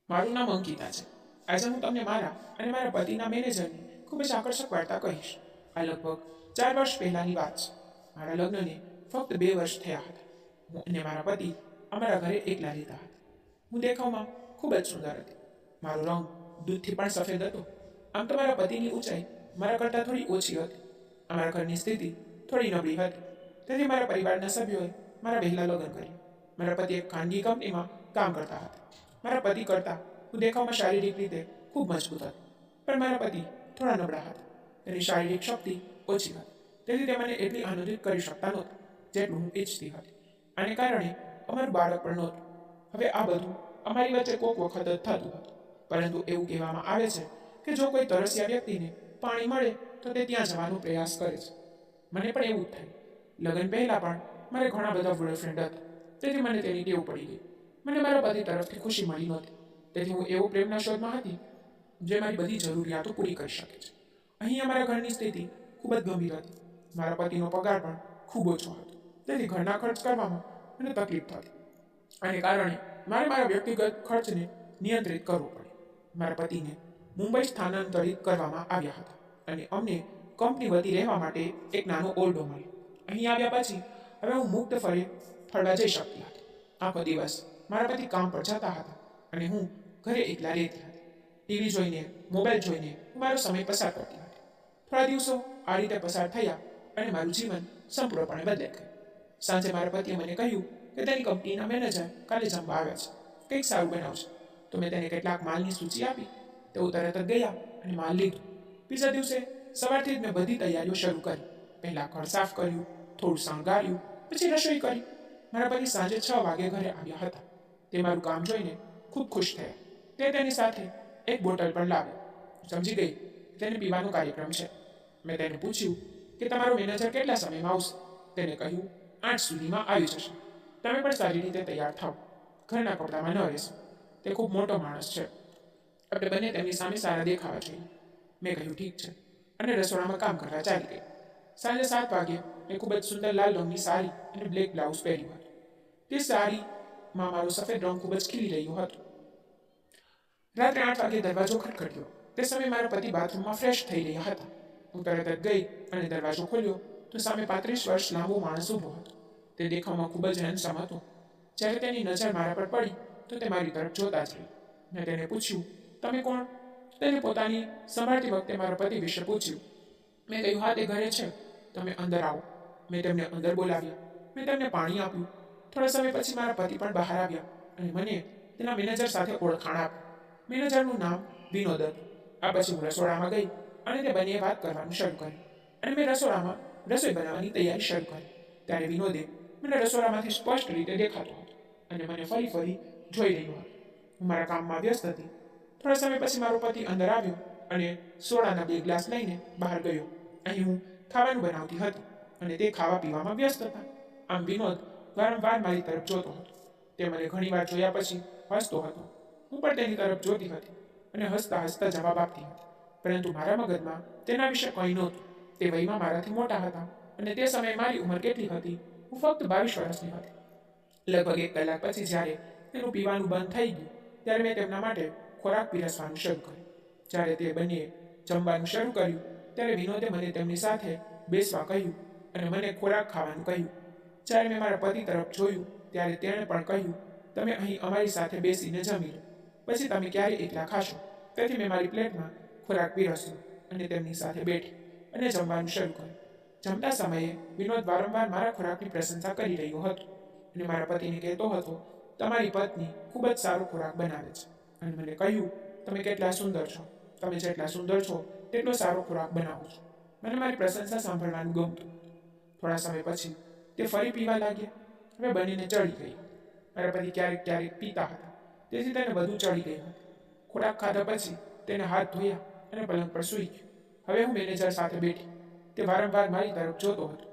મારું નામ અંકિતા છે. આજે હું તમને મારા અને મારા પતિના મેનેજરની ખૂબ જ આકર્ષક વાર્તા કહીશ. આ લગભગ 4 વર્ષ પહેલાંની વાત છે. મારા લગ્નને ફક્ત 2 વર્ષ થયા હતા. હું અને મારા પતિ અમારા ઘરે એકલા રહેતા હતા. હું દેખાવમાં ખૂબ જ સુંદર હતી. મારો રંગ દૂધથી પણ સફેદ હતો. આમ તો મારા પતિની ઊંચાઈ મારા કરતાં થોડી ઓછી હતી. અમારા ઘરની સ્થિતિ થોડી નબળી હતી. તેથી મારા પરિવારના સભ્યોએ મારા વહેલા લગ્ન કર્યા. મારા પતિ એક ખાનગી કંપનીમાં કામ કરતા હતા. મારા પતિ કરતાં હું દેખાવમાં શારીરિક રીતે ખૂબ મજબૂત હતી. પણ મારા પતિ થોડા નબળા હતા. તેની શારીરિક શક્તિ ઓછી હતી. તેથી તે મને એટલી આનંદિત કરી શકતા નહોતા જેટલું હું ઈચ્છતી હતી. આને કારણે અમારું બાળક પણ નહોતું. હવે આ બધું અમારી વચ્ચે કોઈક વખત જ થતું હતું. પરંતુ એવું કહેવામાં આવે છે કે જો કોઈ તરસ્યા વ્યક્તિને પાણી મળે તો તે ત્યાં જવાનો પ્રયાસ કરે છે. મને પણ એવું જ થાય. લગ્ન પહેલાં પણ મારે ઘણા બધા બોયફ્રેન્ડ હતા. તેથી મને તેની ટેવ પડી ગઈ. મને મારા પતિ તરફથી ખુશી મળી નહોતી. તેથી હું એવો પ્રેમના શોધમાં હતી જે મારી બધી જરૂરિયાતો પૂરી કરી શકે છે. અહીં અમારા ઘરની સ્થિતિ ખૂબ જ ગંભીર હતી. મારા પતિનો પગાર પણ ખૂબ ઓછો હતો. તેથી ઘરના ખર્ચ કરવામાં મને તકલીફ થતી. આને કારણે મારે મારા વ્યક્તિગત ખર્ચને નિયંત્રિત કરવો પડ્યો. મારા પતિને મુંબઈ સ્થાનાંતરિત કરવામાં આવ્યા હતા અને અમને કંપની વતી રહેવા માટે એક નાનો ઓરડો મળ્યો. અહીં આવ્યા પછી હવે હું મુક્ત ફરવા જઈ શકતી હતી. આખો દિવસ મારા પતિ કામ પર જતા હતા અને હું ઘરે એકલા રહેતી હતી. ટીવી જોઈને, મોબાઈલ જોઈને હું મારો સમય પસાર કરતી હતી. થોડા દિવસો આ રીતે પસાર થયા અને મારું જીવન સંપૂર્ણપણે બદલાઈ ગયું. સાંજે મારા પતિએ મને કહ્યું કે તેની કંપનીના મેનેજર કાલે જમવા આવ્યા છે. કંઈક સારું બનાવશે. તો મેં તેને કેટલાક માલની સૂચિ આપી. તેઓ તરત જ ગયા અને માલ લીધો. બીજા દિવસે સવારથી જ મેં બધી તૈયારીઓ શરૂ કરી. પહેલાં ઘર સાફ કર્યું, થોડું શણગાર્યું, પછી રસોઈ કરી. મારા પતિ સાંજે 6 વાગે ઘરે આવ્યા હતા. તે મારું કામ જોઈને ખૂબ ખુશ થયા. તે તેની સાથે એક બોટલ પણ લાવ્યો. સમજી ગઈ કે તેને પીવાનો કાર્યક્રમ છે. મેં તેને પૂછ્યું કે તમારો મેનેજર કેટલા સમયમાં આવશે. તેને કહ્યું 8 સુધીમાં આવી જશે. તમે પણ સારી રીતે તૈયાર થાઓ. ઘરના કપડામાં ન રહેશો. તે ખૂબ મોટો માણસ છે. આપણે બંને તેમની સામે સારા દેખાવા જોઈએ. મેં કહ્યું ઠીક છે અને રસોડામાં કામ કરવા ચાલી ગઈ. સાંજે 7 વાગે મેં ખૂબ જ સુંદર લાલ રંગની સાડી અને બ્લેક બ્લાઉઝ પહેર્યું હતું. તે સાડીમાં મારો સફેદ રંગ ખૂબ જ ખીલી રહ્યો હતો. રાત્રે 8 વાગે દરવાજો ખટખટ્યો. તે સમયે મારા પતિ બાથરૂમમાં ફ્રેશ થઈ રહ્યા હતા. હું તરત જ ગઈ અને દરવાજો ખોલ્યો તો સામે 35 વર્ષ લાંબો માણસ ઊભો હતો. તે દેખાવમાં ખૂબ જ હેન્ડસમ હતો. જ્યારે તેની નજર મારા પર પડી તો તે મારી તરફ જોતા જ રહી. મેં તેને પૂછ્યું, તમે કોણ? તેને પોતાની સંભાળતી વખતે મારા પતિ વિશે પૂછ્યું. મેં કહ્યું, હા, તે ઘરે છે. તમે અંદર આવો. મેં તેમને અંદર બોલાવ્યા. મેં તેમને પાણી આપ્યું. થોડા સમય પછી મારા પતિ પણ બહાર આવ્યા અને મને તેના મેનેજર સાથે ઓળખાણ આપી. મેનેજરનું નામ વિનોદ હતું. આ પછી હું રસોડામાં ગઈ અને તે બંનેએ વાત કરવાનું શરૂ કર્યું અને મેં રસોડામાં રસોઈ બનાવવાની તૈયારી શરૂ કરી. ત્યારે વિનોદે મને રસોડામાંથી સ્પષ્ટ રીતે દેખાતો હતો અને મને ફરી ફરી જોઈ રહ્યો હતો. હું મારા કામમાં વ્યસ્ત હતી. થોડા સમય પછી મારો પતિ અંદર આવ્યો અને સોડાના 2 ગ્લાસ લઈને બહાર ગયો. અહીં હું ખાવાનું બનાવતી હતી અને તે ખાવા પીવામાં વ્યસ્ત હતા. આમ વિનોદ વારંવાર મારી તરફ જોતો હતો. તે મને ઘણીવાર જોયા પછી હસતો હતો. હું પણ તેની તરફ જોતી હતી અને હસતા હસતા જવાબ આપતી હતી. પરંતુ મારા મગજમાં તેના વિશે કંઈ નહોતું. તે વયમાં મારાથી મોટા હતા અને તે સમયે મારી ઉંમર કેટલી હતી? હું ફક્ત 22 વર્ષની હતી. લગભગ 1 કલાક પછી જ્યારે તેનું પીવાનું બંધ થઈ ગયું ત્યારે મેં તેમના માટે ખોરાક પીરસવાનું શરૂ કર્યું. જ્યારે તે બંનેએ જમવાનું શરૂ કર્યું ત્યારે વિનોદે મને તેમની સાથે બેસવા કહ્યું અને મને ખોરાક ખાવાનું કહ્યું. જ્યારે મેં મારા પતિ તરફ જોયું ત્યારે તેણે પણ કહ્યું, તમે અહીં અમારી સાથે બેસીને જમી લો. પછી તમે ક્યારે એકલા ખાશો. તેથી મેં મારી પ્લેટમાં ખોરાક પીરસ્યો અને તેમની સાથે બેઠી અને જમવાનું શરૂ કર્યું. જમતા સમયે વિનોદ વારંવાર મારા ખોરાકની પ્રશંસા કરી રહ્યો હતો અને મારા પતિને કહેતો હતો, તમારી પત્ની ખૂબ જ સારો ખોરાક બનાવે છે. અને મને કહ્યું, તમે કેટલા સુંદર છો. તમે જેટલા સુંદર છો તેટલો સારો ખોરાક બનાવો છો. મને મારી પ્રશંસા સાંભળવાનું ગમતું. થોડા સમય પછી તે ફરી પીવા લાગ્યા. હવે બંનેને ચડી ગઈ. મારા પતિ ક્યારેક ક્યારેક પીતા હતા. તેથી તેને વધુ ચડી ગઈ હતી. ખોરાક ખાધા પછી તેને હાથ ધોયા અને પલંગ પર સૂઈ ગયો. હવે હું મેનેજર સાથે બેઠી. તે વારંવાર મારી તરફ જોતો હતો.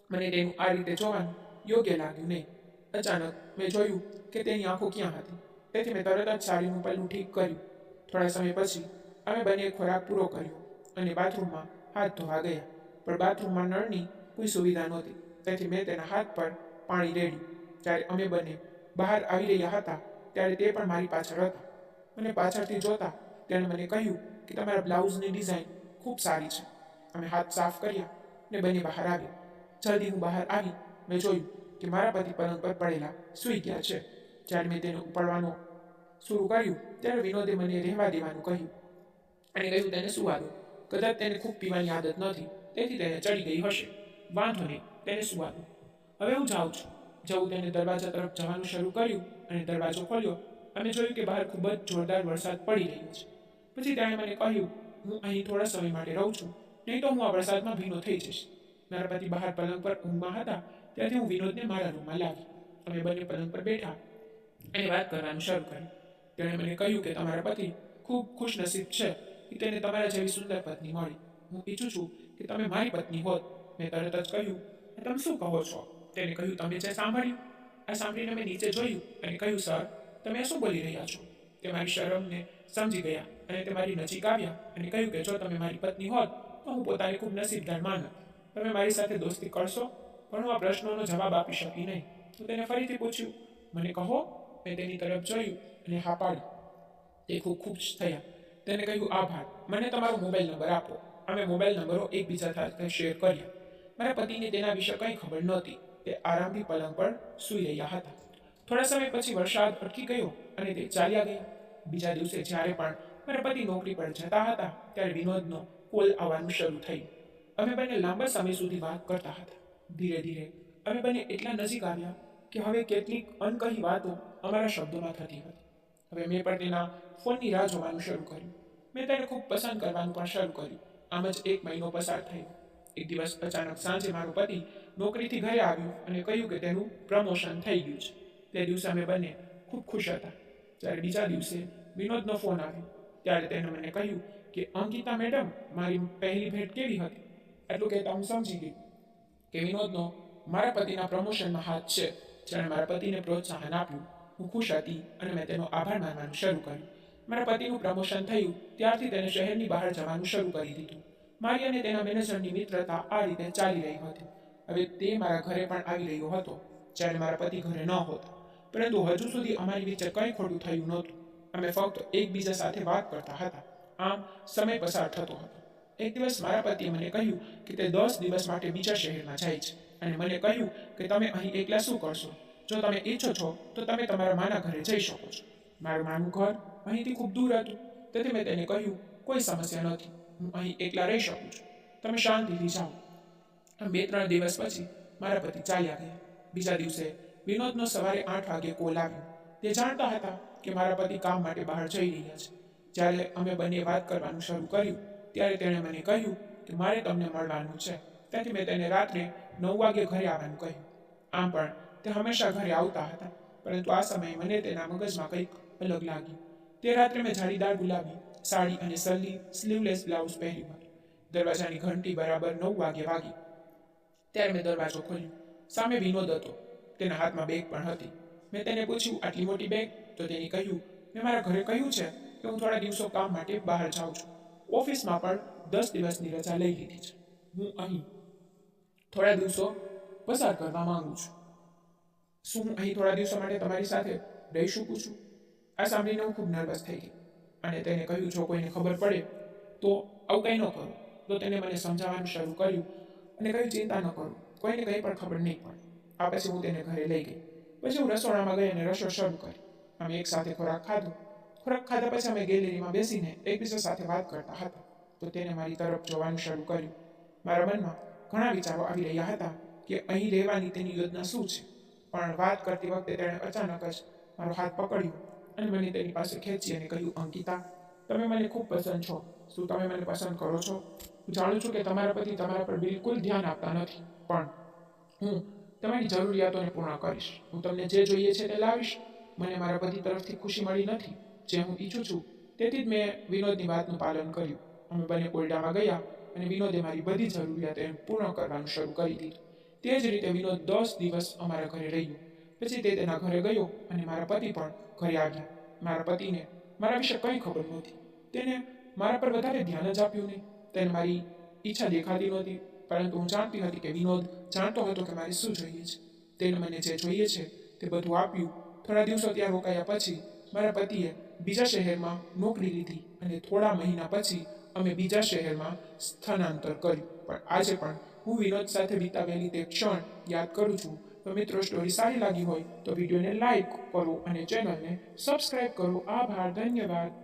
મને તેનું આ રીતે જોવાનું યોગ્ય લાગ્યું નહીં. અચાનક મેં જોયું કે તેની આંખો ક્યાં હતી. તેથી મેં તરત જ સાડીનું પલ્લું ઠીક કર્યું. થોડા સમય પછી અમે બંને ખોરાક પૂરો કર્યો અને બાથરૂમમાં હાથ ધોવા ગયા. પણ બાથરૂમમાં નળની કોઈ સુવિધા નહોતી. તેથી મેં તેના હાથ પર પાણી રેડ્યું. જ્યારે અમે બંને બહાર આવી રહ્યા હતા ત્યારે તે પણ મારી પાછળ હતા. મને પાછળથી જોતા તેણે મને કહ્યું કે તમારા બ્લાઉઝની ડિઝાઇન ખૂબ સારી છે. અમે હાથ સાફ કર્યા ને બંને બહાર આવ્યા. જલ્દી હું બહાર આવી મેં જોયું કે મારા પતિ પલંગ પર પડેલા સૂઈ ગયા છે. જ્યારે મેં તેને ઉપાડવાનું શરૂ કર્યું ત્યારે વિનોદે મને રહેવા દેવાનું કહ્યું અને કહ્યું તેને સુવા દો. કદાચ તેને ખૂબ પીવાની આદત નથી, તેથી તેને ચડી ગઈ હશે. વાંધો નહીં, તેને સુવા દો. હવે હું જાઉં છું. જવું તેને દરવાજા તરફ જવાનું શરૂ કર્યું અને દરવાજો ખોલ્યો. અમે જોયું કે બહાર ખૂબ જ જોરદાર વરસાદ પડી રહ્યો છે. પછી તેણે મને કહ્યું, હું અહીં થોડા સમય માટે રહું છું, નહીં તો હું આ વરસાદમાં ભીનો થઈ જઈશ. મારા પતિ બહાર પલંગ પર ઊંઘમાં હતા ત્યાંથી હું વિનોદને મારા રૂમમાં લાવી. અમે બંને પલંગ પર બેઠા અને વાત કરવાનું શરૂ કર્યું. તેણે મને કહ્યું કે તમારા પતિ ખૂબ ખુશનસીબ છે કે તેને તમારા જેવી સુંદર પત્ની મળી. હું ઈચ્છું છું કે તમે મારી પત્ની હોત. મેં તરત જ કહ્યું, તમે શું કહો છો? તેને કહ્યું, તમે જે સાંભળ્યું? આ સાંભળીને મેં નીચે જોયું અને કહ્યું, સર, તમે શું બોલી રહ્યા છો? તે મારી શરમને સમજી ગયા અને તે મારી નજીક આવ્યા અને કહ્યું કે જો તમે મારી પત્ની હોત તો હું પોતાને ખૂબ નસીબદાર માનત. તમે મારી સાથે દોસ્તી કરશો? પણ હું આ પ્રશ્નોનો જવાબ આપી શકી નહીં. તો તેને ફરીથી પૂછ્યું, મને કહો. મેં તેની તરફ જોયું અને હા પાડી. તે ખૂબ ખુશ થયા. તેને કહ્યું, આભાર. મને તમારો મોબાઈલ નંબર આપો. અમે મોબાઈલ નંબરો એકબીજા સાથે શેર કર્યા. મારા પતિને તેના વિશે કંઈ ખબર નહોતી. તે આરામથી પલંગ પર સૂઈ રહ્યા હતા. થોડા સમય પછી વરસાદ અટકી ગયો અને તે ચાલ્યા ગયા. બીજા દિવસે જ્યારે પણ મારા પતિ નોકરી પર જતા હતા ત્યારે વિનોદનો કોલ આવવાનું શરૂ થયું. અમે બંને લાંબા સમય સુધી વાત કરતા હતા. ધીરે ધીરે અમે બંને એટલા નજીક આવ્યા કે હવે કેટલીક અનકહી વાતો અમારા શબ્દોમાં થતી હતી. હવે મેં પણ તેના ફોનની રાહ જોવાનું શરૂ કર્યું. મેં તેને ખૂબ પસંદ કરવાનું પણ શરૂ કર્યું. આમ જ 1 મહિનો પસાર થયો. એક દિવસ અચાનક સાંજે મારો પતિ નોકરીથી ઘરે આવ્યું અને કહ્યું કે તેનું પ્રમોશન થઈ ગયું છે. તે દિવસે અમે બંને ખૂબ ખુશ હતા. જ્યારે બીજા દિવસે વિનોદનો ફોન આવ્યો ત્યારે તેણે મને કહ્યું કે અંકિતા મેડમ, મારી પહેલી ભેટ કેવી હતી? એટલું કહેતા હું સમજી ગઈ કે વિનોદનો મારા પતિના પ્રમોશનમાં હાથ છે. જેણે મારા પતિને પ્રોત્સાહન આપ્યું. હું ખુશ હતી અને મેં તેનો આભાર માનવાનું શરૂ કર્યું. મારા પતિનું પ્રમોશન થયું ત્યારથી તેને શહેરની બહાર જવાનું શરૂ કરી દીધું. મારી અને તેના મેનેજરની મિત્રતા આ રીતે ચાલી રહી હતી. હવે તે મારા ઘરે પણ આવી રહ્યો હતો જ્યારે મારા પતિ ઘરે ન હોતા. પરંતુ હજુ સુધી અમારી વચ્ચે કંઈ ખોટું થયું નહોતું. અમે ફક્ત એકબીજા સાથે વાત કરતા હતા. આમ સમય પસાર થતો હતો. એક દિવસ મારા પતિએ મને કહ્યું કે તે 10 દિવસ માટે બીજા શહેરમાં જાય છે અને મને કહ્યું કે તમે અહીં એકલા શું કરશો? જો તમે ઈચ્છો છો તો તમે તમારા માના ઘરે જઈ શકો છો. મારું માનું ઘર અહીંથી ખૂબ દૂર હતું. તેથી મેં તેને કહ્યું, કોઈ સમસ્યા નથી, હું અહીં એકલા રહી શકું છું. તમે શાંતિથી જાઓ. 2-3 દિવસ પછી મારા પતિ ચાલ્યા ગયા. બીજા દિવસે વિનોદનો સવારે 8 વાગે કોલ આવ્યો. તે જાણતા હતા કે મારા પતિ કામ માટે બહાર જઈ રહ્યા છે. જ્યારે અમે બંને વાત કરવાનું શરૂ કર્યું ત્યારે તેણે મને કહ્યું કે મારે તમને મળવાનું છે. તેથી મેં તેને રાત્રે 9 વાગે ઘરે આવવાનું કહ્યું. આમ પણ તે હંમેશા ઘરે આવતા હતા, પરંતુ આ સમયે મને તેના મગજમાં કંઈક અલગ લાગ્યું. તે રાત્રે મેં જાળીદાર ગુલાબી સાડી અને સલ્લી સ્લીવલેસ બ્લાઉઝ પહેર્યું હતું. દરવાજાની ઘંટી બરાબર 9 વાગે વાગી ત્યારે મેં દરવાજો ખોલ્યો. સામે વિનોદ હતો. તેના હાથમાં બેગ પણ હતી. મેં તેને પૂછ્યું, આટલી મોટી બેગ? તો તેણે કહ્યું, મેં મારા ઘરે કહ્યું છે કે હું થોડા દિવસો કામ માટે બહાર જાઉં છું. ઓફિસમાં પણ 10 દિવસની રજા લઈ લીધી છે. હું અહીં થોડા દિવસો પસાર કરવા માંગુ છું. શું હું અહીં થોડા દિવસો માટે તમારી સાથે રહી શકું છું? આ સાંભળીને હું ખૂબ નર્વસ થઈ ગઈ અને તેને કહ્યું, જો કોઈને ખબર પડે તો આવું કંઈ ન કરો. તો તેને મને સમજાવવાનું શરૂ કર્યું અને કહ્યું, ચિંતા ન કરો, કોઈને કંઈ પણ ખબર નહીં પડે. આ પછી હું તેને ઘરે લઈ ગઈ. પછી હું રસોડામાં ગઈ અને રસોઈ શરૂ કરી. અમે એક સાથે ખોરાક ખાધો. ખોરાક ખાધા પછી અમે ગેલેરીમાં બેસીને એકબીજા સાથે વાત કરતા હતા. તો તેને મારી તરફ જોવાનું શરૂ કર્યું. મારા મનમાં ઘણા વિચારો આવી રહ્યા હતા કે અહીં રહેવાની તેની યોજના શું છે. પણ વાત કરતી વખતે તેણે અચાનક જ મારો હાથ પકડ્યો અને મને તેની પાસે ખેંચી અને કહ્યું, અંકિતા, તમે મને ખૂબ પસંદ છો. શું તમે મને પસંદ કરો છો? હું જાણું છું કે તમારા પતિ તમારા પર બિલકુલ ધ્યાન આપતા નથી, પણ હું તમારી જરૂરિયાતોને પૂર્ણ કરીશ. હું તમને જે જોઈએ છે તે લાવીશ. મને મારા પતિ તરફથી ખુશી મળી નથી. જે હું ઈચ્છું છું તેથી જ મેં વિનોદની વાતનું પાલન કર્યું. અમે બંને કોરડામાં ગયા અને વિનોદે મારી બધી જરૂરિયાતો પૂર્ણ કરવાનું શરૂ કરી દીધું. તે જ રીતે વિનોદ 10 દિવસ અમારા ઘરે રહ્યો. પછી તે તેના ઘરે ગયો અને મારા પતિ પણ ઘરે આવ્યા. મારા પતિને મારા વિશે કંઈ ખબર નહોતી. તેને મારા પર વધારે ધ્યાન જ આપ્યું નહીં. તેને મારી ઈચ્છા દેખાતી નહોતી, પરંતુ હું જાણતી હતી કે વિનોદ જાણતો હતો કે મારે શું જોઈએ છે. તેને મને જે જોઈએ છે તે બધું આપ્યું. થોડા દિવસો ત્યાં રોકાયા પછી મારા પતિએ બીજા શહેરમાં નોકરી લીધી અને થોડા મહિના પછી અમે બીજા શહેરમાં સ્થળાંતર કર્યું. પણ આજે પણ હું વિનોદ સાથે વિતાવેલી તે ક્ષણ યાદ કરું છું. તો મિત્રો, સ્ટોરી સારી લાગી હોય તો વિડીયોને લાઈક કરો અને ચેનલને સબસ્ક્રાઈબ કરો. આભાર, ધન્યવાદ.